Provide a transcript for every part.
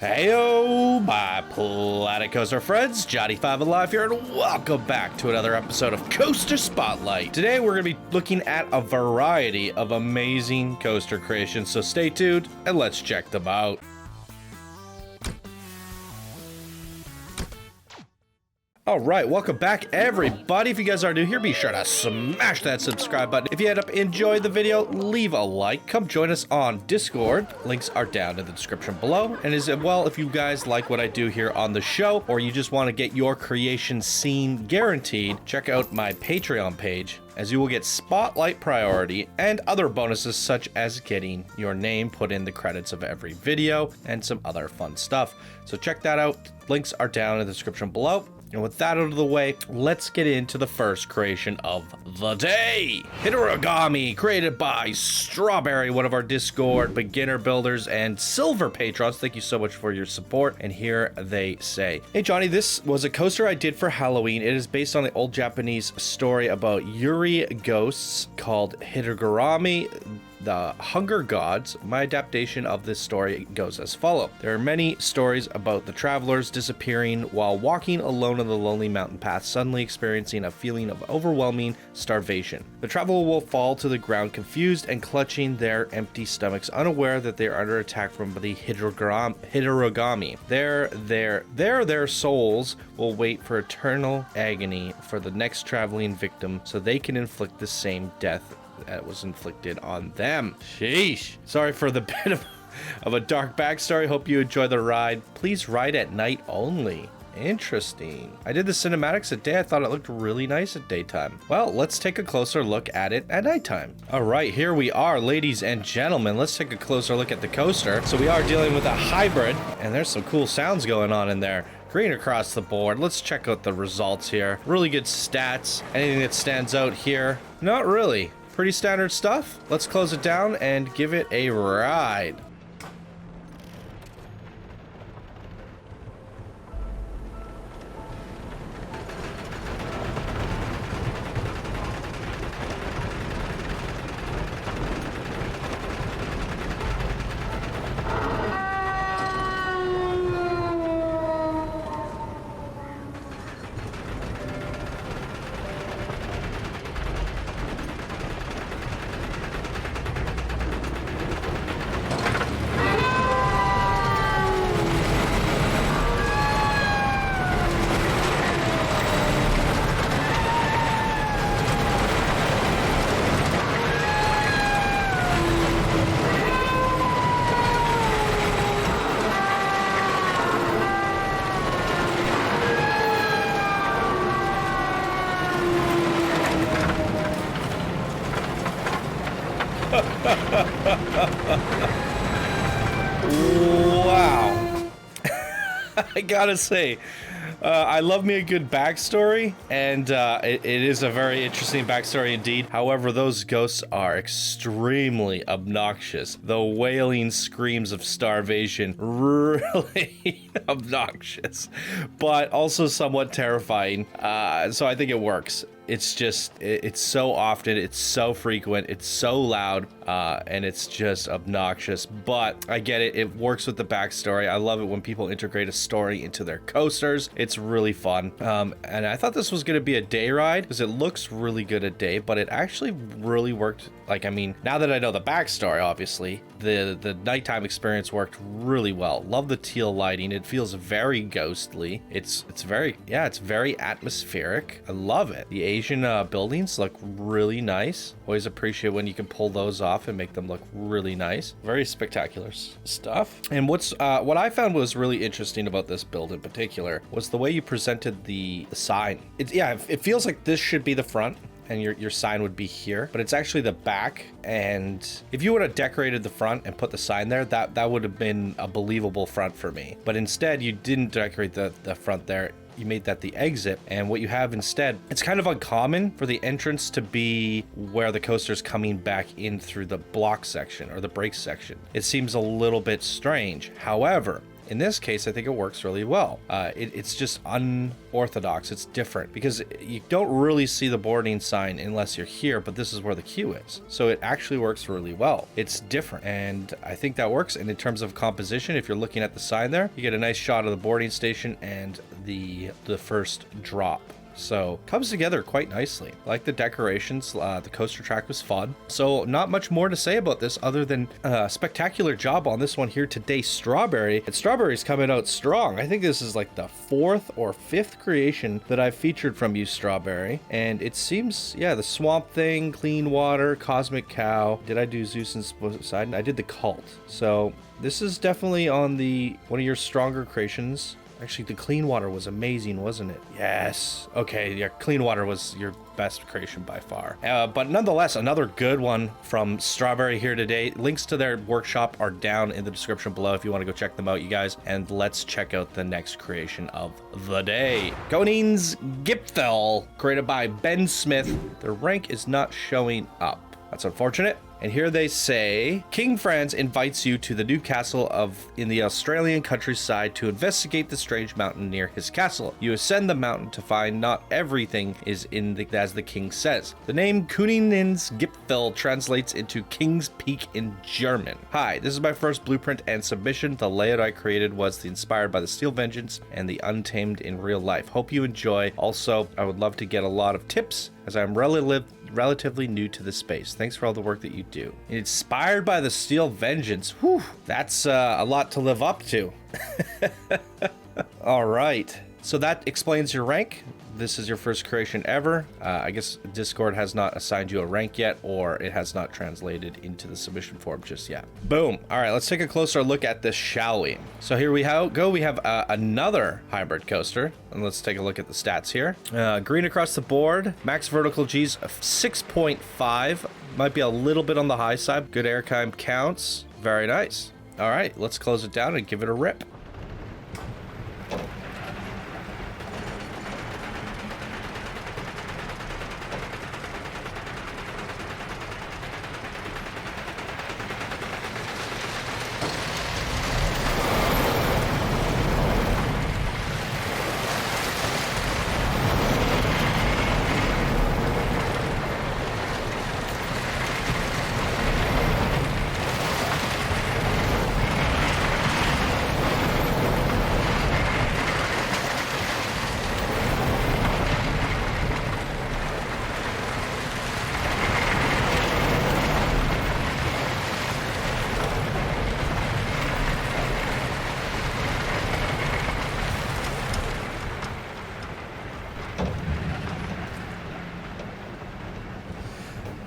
Heyo, my Planet Coaster friends, Johnny5 Alive here, and welcome back to another episode of Coaster Spotlight. Today we're going to be looking at a variety of amazing coaster creations, so stay tuned and let's check them out. Alright, welcome back everybody. If you guys are new here, be sure to smash that subscribe button. If you end up enjoying the video, leave a like. Come join us on Discord. Links are down in the description below. And as well, if you guys like what I do here on the show, or you just want to get your creation seen guaranteed, check out my Patreon page, as you will get spotlight priority and other bonuses such as getting your name put in the credits of every video and some other fun stuff. So check that out. Links are down in the description below. And with that out of the way, let's get into the first creation of the day. Hidarugami, created by Strawberry, one of our Discord beginner builders and silver patrons. Thank you so much for your support. And here they say, hey Johnny, this was a coaster I did for Halloween. It is based on the old Japanese story about Yuri ghosts called Hidarugami, the Hunger Gods. My adaptation of this story goes as follows. There are many stories about the travelers disappearing while walking alone on the lonely mountain path, suddenly experiencing a feeling of overwhelming starvation. The traveler will fall to the ground confused and clutching their empty stomachs, unaware that they are under attack from the Hidarugami. Their souls will wait for eternal agony for the next traveling victim so they can inflict the same death that was inflicted on them. Sheesh. Sorry for the bit of a dark backstory. Hope you enjoy the ride. Please ride at night only. Interesting. I did the cinematics at day. I thought it looked really nice at daytime. Well, let's take a closer look at it at nighttime. All right, here we are, ladies and gentlemen. Let's take a closer look at the coaster. So we are dealing with a hybrid, and there's some cool sounds going on in there. Green across the board. Let's check out the results here. Really good stats. Anything that stands out here? Not really. Pretty standard stuff. Let's close it down and give it a ride. Wow. I gotta say, I love me a good backstory, and it is a very interesting backstory indeed. However, those ghosts are extremely obnoxious. The wailing screams of starvation, really obnoxious, but also somewhat terrifying. So I think it works. It's just, it's so often, it's so frequent, it's so loud, and it's just obnoxious, but I get it. It works with the backstory. I love it when people integrate a story into their coasters. It's really fun. And I thought this was going to be a day ride because it looks really good at day, but it actually really worked. Like, I mean, now that I know the backstory, obviously, the nighttime experience worked really well. Love the teal lighting. It feels very ghostly. It's very atmospheric. I love it. The Asian buildings look really nice. Always appreciate when you can pull those off and make them look really nice. Very spectacular stuff. And what I found was really interesting about this build in particular was the way you presented the sign. It feels like this should be the front and your sign would be here, but it's actually the back. And if you would have decorated the front and put the sign there, that would have been a believable front for me. But instead, you didn't decorate the front there. You made that the exit, and what you have instead, it's kind of uncommon for the entrance to be where the coaster's coming back in through the block section or the brake section. It seems a little bit strange. However, in this case, I think it works really well. It's just unorthodox. It's different because you don't really see the boarding sign unless you're here, but this is where the queue is. So it actually works really well. It's different, and I think that works. And in terms of composition, if you're looking at the sign there, you get a nice shot of the boarding station and the first drop. So comes together quite nicely. Like the decorations, the coaster track was fun. So not much more to say about this other than spectacular job on this one here today, Strawberry. And Strawberry's coming out strong. I think this is like the 4th or 5th creation that I've featured from you, Strawberry. And it seems, yeah, the Swamp Thing, Clean Water, Cosmic Cow. Did I do Zeus and Poseidon? I did the Cult. So this is definitely on one of your stronger creations. Actually, the Clean Water was amazing, wasn't it? Yes. Okay, yeah, Clean Water was your best creation by far. But nonetheless, another good one from Strawberry here today. Links to their workshop are down in the description below if you want to go check them out, you guys. And let's check out the next creation of the day. Koeningsgipfel, created by Ben Smith. Their rank is not showing up. That's unfortunate. And here they say, King Franz invites you to the new castle in the Australian countryside to investigate the strange mountain near his castle. You ascend the mountain to find not everything is as the king says. The name Kuneneinschepfel translates into King's Peak in German. Hi, this is my first blueprint and submission. The layout I created was inspired by the Steel Vengeance and the Untamed in real life. Hope you enjoy. Also, I would love to get a lot of tips as I'm relatively new to the space. Thanks for all the work that you do. Inspired by the Steel Vengeance. Whew, that's a lot to live up to. All right. So that explains your rank. This is your first creation ever. I guess Discord has not assigned you a rank yet, or it has not translated into the submission form just yet. Boom. All right, let's take a closer look at this, shall we? So here we go. We have another hybrid coaster. And let's take a look at the stats here. Green across the board. Max vertical G's of 6.5. Might be a little bit on the high side. Good airtime counts. Very nice. All right, let's close it down and give it a rip.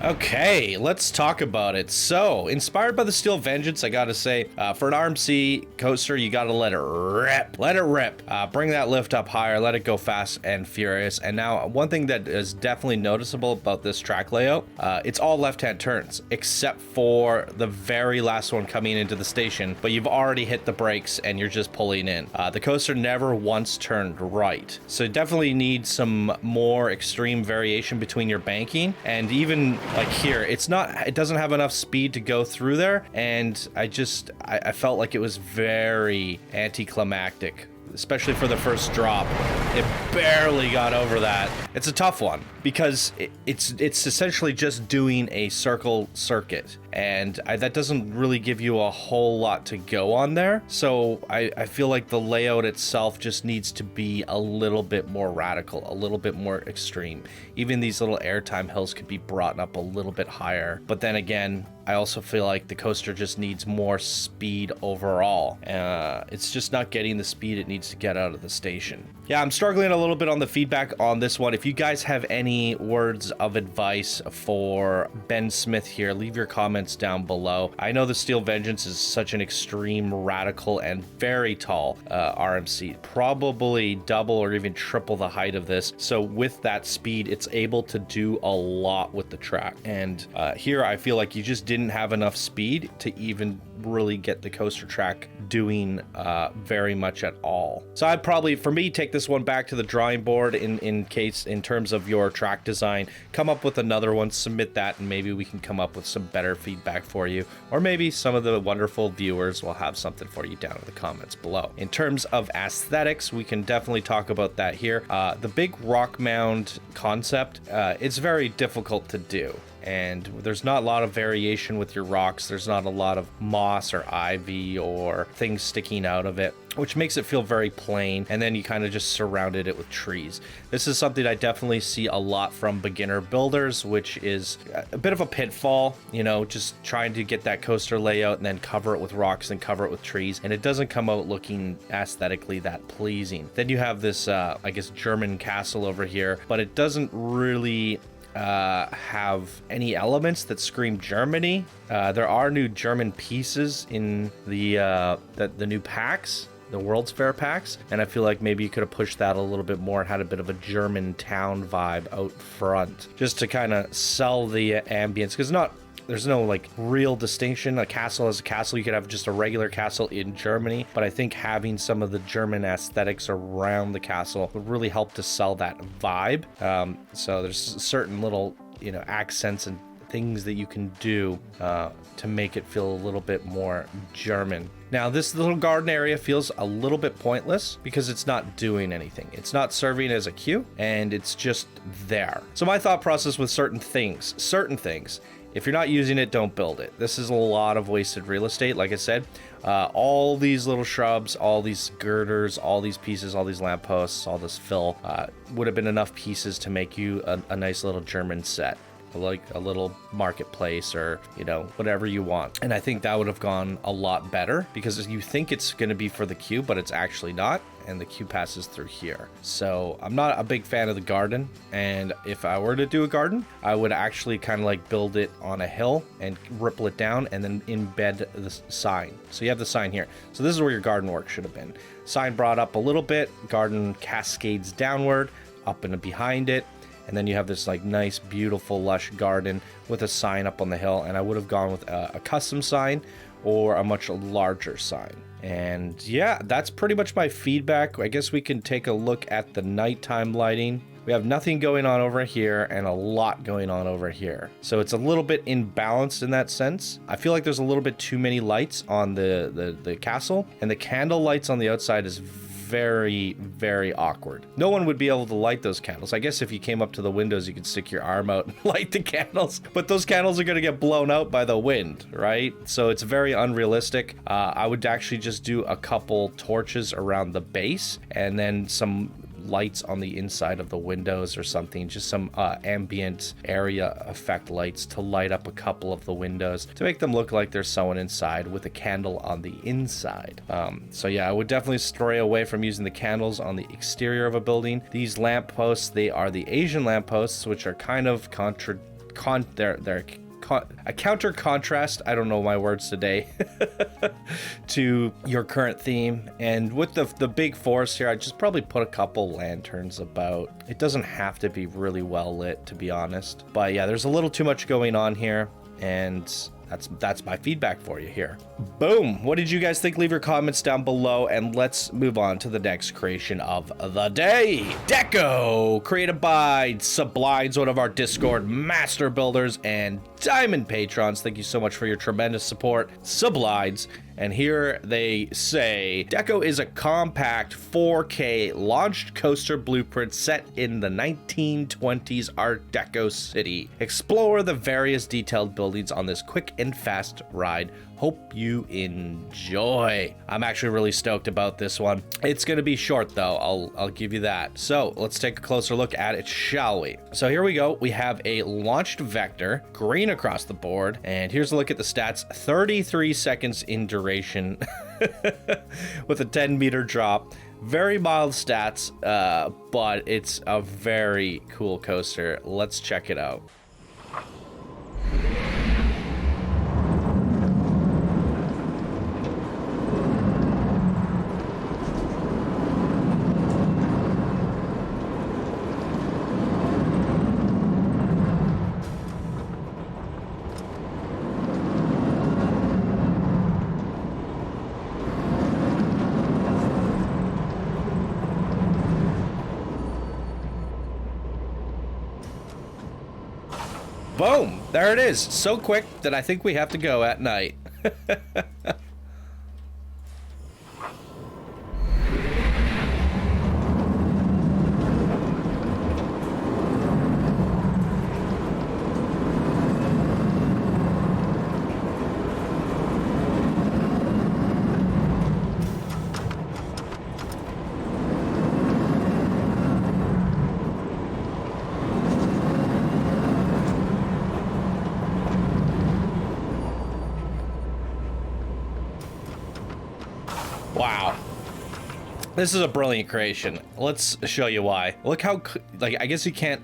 Okay, let's talk about it. So, inspired by the Steel Vengeance, I gotta say, for an RMC coaster, you gotta let it rip. Let it rip. Bring that lift up higher, let it go fast and furious. And now, one thing that is definitely noticeable about this track layout, it's all left-hand turns, except for the very last one coming into the station, but you've already hit the brakes and you're just pulling in. The coaster never once turned right. So you definitely need some more extreme variation between your banking, and even like here, it doesn't have enough speed to go through there, and I felt like it was very anticlimactic, especially for the first drop. It barely got over that. It's a tough one because it's essentially just doing a circuit, and that doesn't really give you a whole lot to go on there. So I feel like the layout itself just needs to be a little bit more radical, a little bit more extreme. Even these little airtime hills could be brought up a little bit higher. But then again, I also feel like the coaster just needs more speed overall. It's just not getting the speed it needs to get out of the station. Yeah, I'm struggling a little bit on the feedback on this one. If you guys have any words of advice for Ben Smith here, leave your comments down below. I know the Steel Vengeance is such an extreme, radical, and very tall RMC, probably double or even triple the height of this. So with that speed, it's able to do a lot with the track. And here I feel like you just didn't have enough speed to even really get the coaster track doing very much at all. So I'd probably, for me, take this one back to the drawing board in terms of your track design, come up with another one, submit that, and maybe we can come up with some better feedback for you, or maybe some of the wonderful viewers will have something for you down in the comments below. In terms of aesthetics, we can definitely talk about that here. The big rock mound concept, it's very difficult to do, and there's not a lot of variation with your rocks. There's not a lot of moss or ivy or things sticking out of it, which makes it feel very plain, and then you kind of just surrounded it with trees. This is something I definitely see a lot from beginner builders, which is a bit of a pitfall, you know, just trying to get that coaster layout and then cover it with rocks and cover it with trees, and it doesn't come out looking aesthetically that pleasing. Then you have this, I guess, German castle over here, but it doesn't really have any elements that scream Germany. There are new German pieces in the new packs, the World's Fair packs, and I feel like maybe you could have pushed that a little bit more and had a bit of a German town vibe out front, just to kind of sell the ambience, because there's no like real distinction. A castle is a castle. You could have just a regular castle in Germany, but I think having some of the German aesthetics around the castle would really help to sell that vibe. So there's certain little, you know, accents and things that you can do to make it feel a little bit more German. Now, this little garden area feels a little bit pointless because it's not doing anything. It's not serving as a queue, and it's just there. So my thought process with certain things, if you're not using it, don't build it. This is a lot of wasted real estate. Like I said, all these little shrubs, all these girders, all these pieces, all these lampposts, all this fill would have been enough pieces to make you a nice little German set, like a little marketplace, or, you know, whatever you want. And I think that would have gone a lot better, because you think it's going to be for the queue, but it's actually not, and the queue passes through here. So I'm not a big fan of the garden, and if I were to do a garden, I would actually kind of like build it on a hill and ripple it down and then embed the sign. So you have the sign here. So this is where your garden work should have been. Sign brought up a little bit, garden cascades downward, up and behind it, and then you have this like nice, beautiful, lush garden with a sign up on the hill. And I would have gone with a custom sign or a much larger sign. And yeah, that's pretty much my feedback. I guess we can take a look at the nighttime lighting. We have nothing going on over here and a lot going on over here. So it's a little bit imbalanced in that sense. I feel like there's a little bit too many lights on the castle, and the candle lights on the outside is very, very awkward. No one would be able to light those candles. I guess if you came up to the windows, you could stick your arm out and light the candles, but those candles are going to get blown out by the wind, right? So it's very unrealistic. I would actually just do a couple torches around the base and then some lights on the inside of the windows or something, just some ambient area effect lights to light up a couple of the windows to make them look like there's someone inside with a candle on the inside. So yeah, I would definitely stray away from using the candles on the exterior of a building. These lampposts, they are the Asian lampposts, which are kind of they're a counter contrast, I don't know my words today, to your current theme. And with the big forest here, I just probably put a couple lanterns about. It doesn't have to be really well lit, to be honest. But yeah, there's a little too much going on here, and that's my feedback for you here. Boom. What did you guys think? Leave your comments down below, and let's move on to the next creation of the day. Deco, created by Sublimes, one of our Discord master builders and diamond patrons. Thank you so much for your tremendous support, Sublimes. And here they say, Deco is a compact 4K launched coaster blueprint set in the 1920s Art Deco city. Explore the various detailed buildings on this quick and fast ride. Hope you enjoy. I'm actually really stoked about this one. It's gonna be short though, I'll give you that. So let's take a closer look at it, shall we? So here we go. We have a launched vector, green across the board, and here's a look at the stats. 33 seconds in duration with a 10-meter drop. Very mild stats, but it's a very cool coaster. Let's check it out. Boom! There it is. So quick that I think we have to go at night. Wow. This is a brilliant creation. Let's show you why. Look how, like, I guess you can't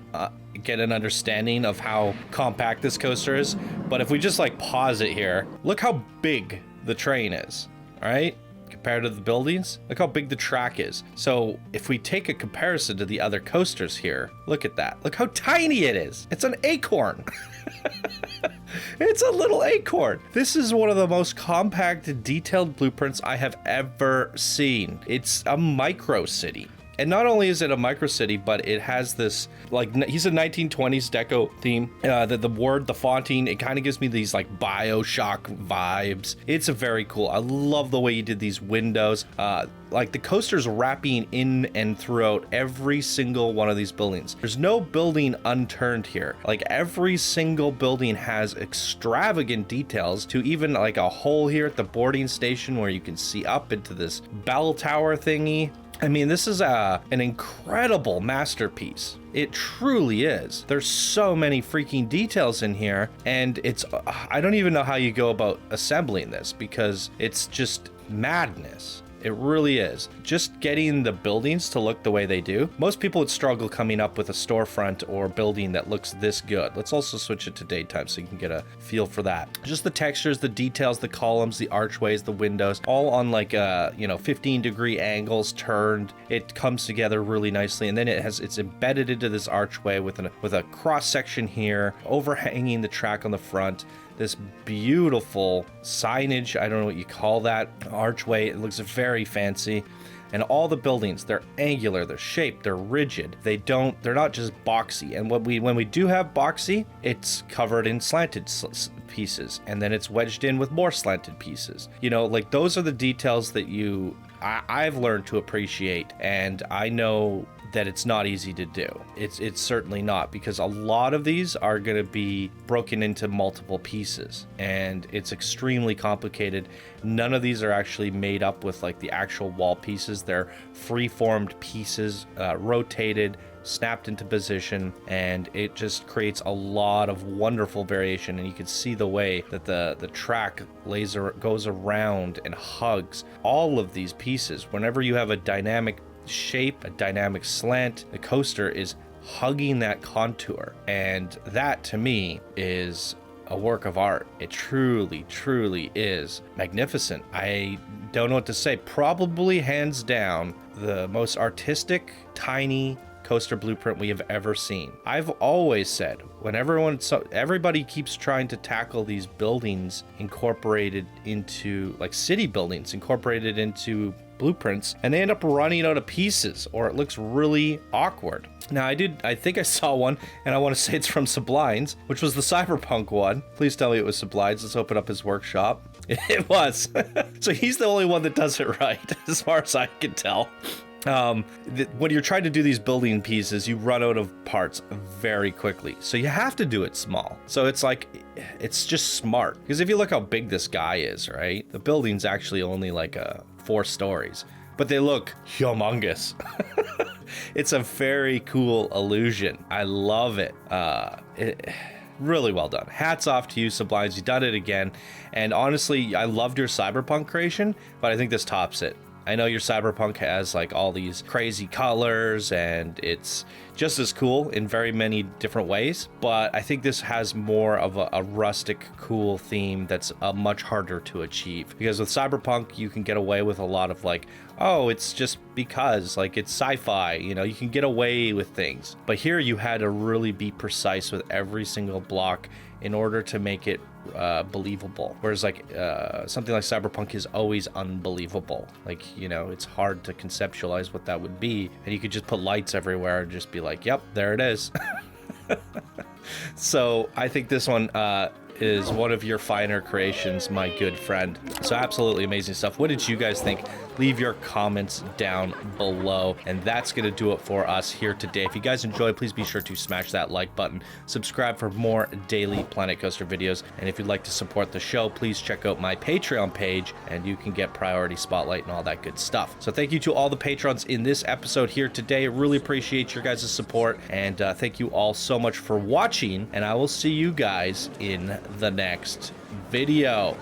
get an understanding of how compact this coaster is, but if we just like pause it here, look how big the train is, all right? Compared to the buildings, look how big the track is. So if we take a comparison to the other coasters here, look at that. Look how tiny it is. It's an acorn. It's a little acorn. This is one of the most compact, detailed blueprints I have ever seen. It's a micro city. And not only is it a micro city, but it has this, like, he's a 1920s deco theme. The word, the fonting, it kind of gives me these like BioShock vibes. It's very cool. I love the way you did these windows. Like the coaster's wrapping in and throughout every single one of these buildings. There's no building unturned here. Like every single building has extravagant details, to even like a hole here at the boarding station where you can see up into this bell tower thingy. I mean, this is an incredible masterpiece. It truly is. There's so many freaking details in here, and it's, I don't even know how you go about assembling this, because it's just madness. It really is. Just getting the buildings to look the way they do. Most people would struggle coming up with a storefront or building that looks this good. Let's also switch it to daytime so you can get a feel for that. Just the textures, the details, the columns, the archways, the windows, all on like 15-degree angles turned. It comes together really nicely, and then it's embedded into this archway with a cross section here, overhanging the track on the front. This beautiful signage, I don't know what you call that, archway. It looks very fancy. And all the buildings, they're angular, they're shaped, they're rigid. They're not just boxy. And when we do have boxy, it's covered in slanted pieces, and then it's wedged in with more slanted pieces. You know, like those are the details that I've learned to appreciate, and I know that it's not easy to do. It's certainly not, because a lot of these are going to be broken into multiple pieces, and it's extremely complicated. None of these are actually made up with like the actual wall pieces. They're free-formed pieces, rotated, snapped into position, and it just creates a lot of wonderful variation. And you can see the way that the track goes around and hugs all of these pieces. Whenever you have a dynamic shape, a dynamic slant, the coaster is hugging that contour, and that to me is a work of art. It truly, truly is magnificent. I don't know what to say. Probably hands down the most artistic, tiny coaster blueprint we have ever seen. I've always said, when everybody keeps trying to tackle these buildings incorporated into, like city buildings incorporated into blueprints, and they end up running out of pieces, or it looks really awkward. Now I think I saw one, and I want to say it's from Sublimes, which was the Cyberpunk one. Please tell me it was Sublimes. Let's open up his workshop. It was. So he's the only one that does it right, as far as I can tell. When you're trying to do these building pieces, you run out of parts very quickly. So you have to do it small. So it's like, it's just smart. Because if you look how big this guy is, right? The building's actually only like 4 stories, but they look humongous. It's a very cool illusion. I love it. Really well done. Hats off to you, Sublimes. You've done it again. And honestly, I loved your Cyberpunk creation, but I think this tops it. I know your Cyberpunk has like all these crazy colors, and it's just as cool in very many different ways, but I think this has more of a rustic, cool theme that's much harder to achieve. Because with Cyberpunk, you can get away with a lot of like, oh, it's just because, like, it's sci-fi, you know, you can get away with things. But here you had to really be precise with every single block in order to make it believable. Whereas like something like Cyberpunk is always unbelievable. Like, you know, it's hard to conceptualize what that would be, and you could just put lights everywhere and just be like, yep, there it is. So I think this one is one of your finer creations, my good friend. So absolutely amazing stuff. What did you guys think? Leave your comments down below. And that's going to do it for us here today. If you guys enjoyed, please be sure to smash that like button. Subscribe for more daily Planet Coaster videos. And if you'd like to support the show, please check out my Patreon page and you can get priority spotlight and all that good stuff. So thank you to all the patrons in this episode here today. Really appreciate your guys' support. And thank you all so much for watching. And I will see you guys in the next video.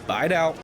Bye now.